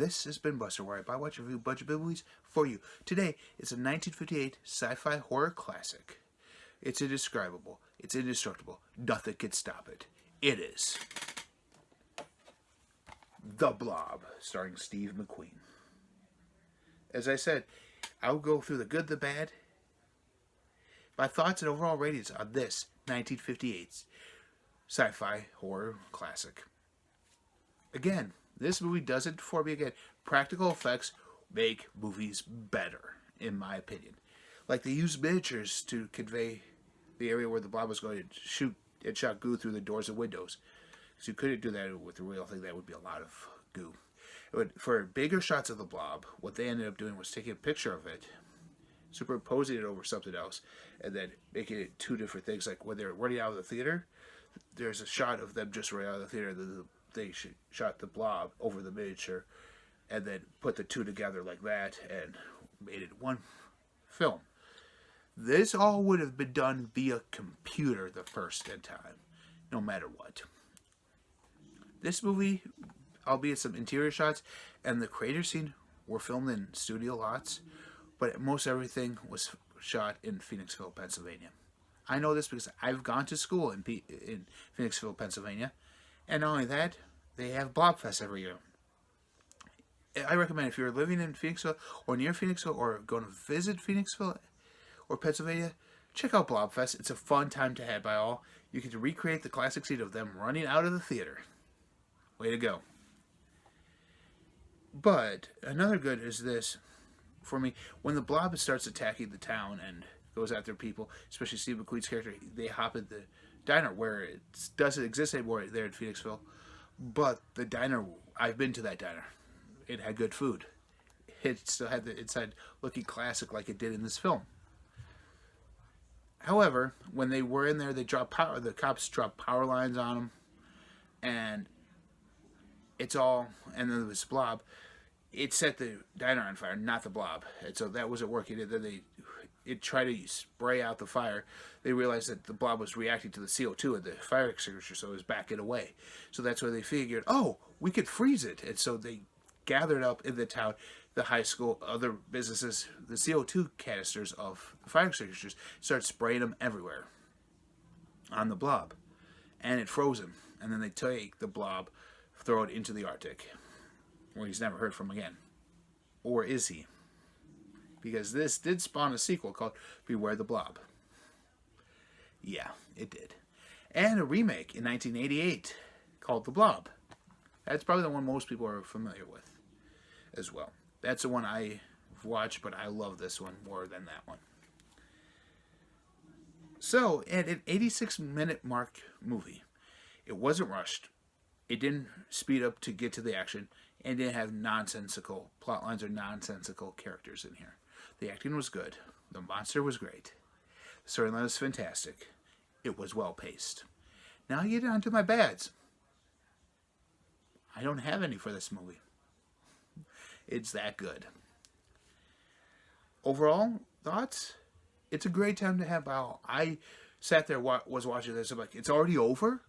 This is BINBUSTER, where I buy, watch, review a bunch of movies for you. Today, it's a 1958 sci-fi horror classic. It's indescribable. It's indestructible. Nothing can stop it. It is The Blob, starring Steve McQueen. As I said, I'll go through the good, the bad, my thoughts and overall ratings on this 1958 sci-fi horror classic. Again, this movie does it for me again. Practical effects make movies better, in my opinion. Like, they use miniatures to convey the area where the Blob was going to shoot and shot goo through the doors and windows. Because you couldn't do that with the real thing. That would be a lot of goo. For bigger shots of the Blob, what they ended up doing was taking a picture of it, superimposing it over something else, and then making it two different things. Like when they're running out of the theater, there's a shot of them just running out of the theater. They shot the Blob over the miniature, and then put the two together like that, and made it one film. This all would have been done via computer the first time, no matter what. This movie, albeit some interior shots, and the crater scene were filmed in studio lots, but most everything was shot in Phoenixville, Pennsylvania. I know this because I've gone to school in Phoenixville, Pennsylvania, and not only that, they have Blobfest every year. I recommend, if you're living in Phoenixville or near Phoenixville or going to visit Phoenixville or Pennsylvania, check out Blobfest. It's a fun time to have by all. You get to recreate the classic scene of them running out of the theater. Way to go. But another good is this, for me, when the Blob starts attacking the town and goes after people, especially Steve McQueen's character, they hop at the diner where it doesn't exist anymore there in Phoenixville. But the diner, I've been to that diner. It had good food. It still had the inside looking classic like it did in this film. However, when they were in there, the cops dropped power lines on them, and and then there was Blob. It set the diner on fire, not the Blob, and so that wasn't working. And then it tried to spray out the fire. They realized that the Blob was reacting to the CO2 of the fire extinguisher, so it was backing away. So that's why they figured, oh, we could freeze it. And so they gathered up in the town, the high school, other businesses, the CO2 canisters of the fire extinguishers, started spraying them everywhere on the Blob. And it froze him. And then they take the Blob, throw it into the Arctic, where he's never heard from again. Or is he? Because this did spawn a sequel called Beware the Blob. Yeah, it did. And a remake in 1988 called The Blob. That's probably the one most people are familiar with as well. That's the one I've watched, but I love this one more than that one. So, at an 86-minute mark movie, it wasn't rushed. It didn't speed up to get to the action, and didn't have nonsensical plot lines or nonsensical characters in here. The acting was good. The monster was great. The storyline was fantastic. It was well paced. Now I get on to my bads. I don't have any for this movie. It's that good. Overall thoughts? It's a great time to have by all. I sat there, was watching this. I'm like, it's already over?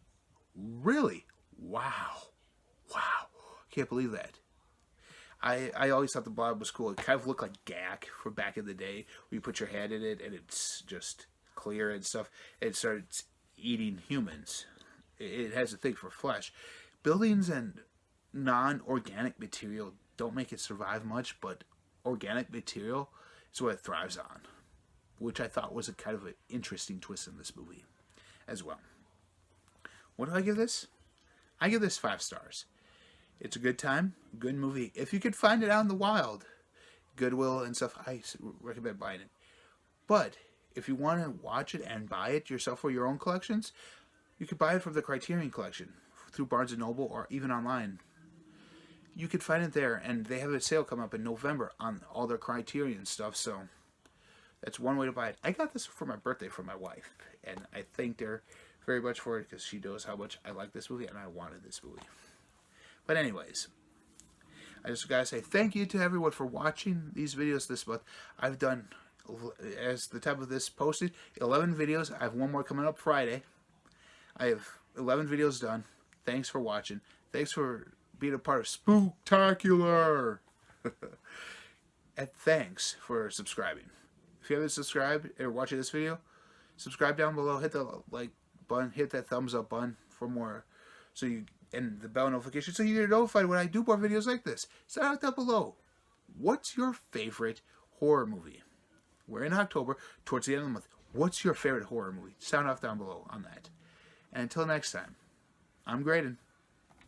Really? Wow. Wow. Can't believe that. I always thought the Blob was cool. It kind of looked like Gak from back in the day, where you put your hand in it and it's just clear and stuff. And it starts eating humans. It has a thing for flesh. Buildings and non-organic material don't make it survive much, but organic material is what it thrives on, which I thought was a kind of an interesting twist in this movie as well. What do I give this? I give this 5 stars. It's a good time, good movie. If you could find it out in the wild, Goodwill and stuff, I recommend buying it. But if you want to watch it and buy it yourself for your own collections, you could buy it from the Criterion Collection through Barnes & Noble or even online. You could find it there, and they have a sale come up in November on all their Criterion stuff, so that's one way to buy it. I got this for my birthday from my wife, and I thanked her very much for it because she knows how much I like this movie and I wanted this movie. But anyways, I just gotta say thank you to everyone for watching these videos this month. I've done, as the time of this posted, 11 videos. I have one more coming up Friday. I have 11 videos done. Thanks for watching. Thanks for being a part of Spooktacular. And thanks for subscribing. If you haven't subscribed or watching this video, subscribe down below. Hit the like button. Hit that thumbs up button for more. And the bell notification so you get notified when I do more videos like this. Sound out down below. What's your favorite horror movie? We're in October, towards the end of the month. What's your favorite horror movie? Sound off down below on that. And until next time, I'm Graydon.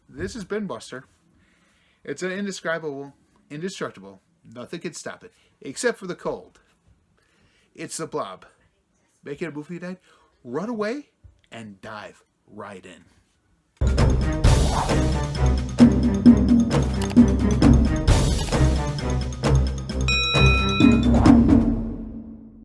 This has been Buster. It's an indescribable, indestructible. Nothing can stop it, except for the cold. It's the Blob. Make it a movie night. Run away and dive right in.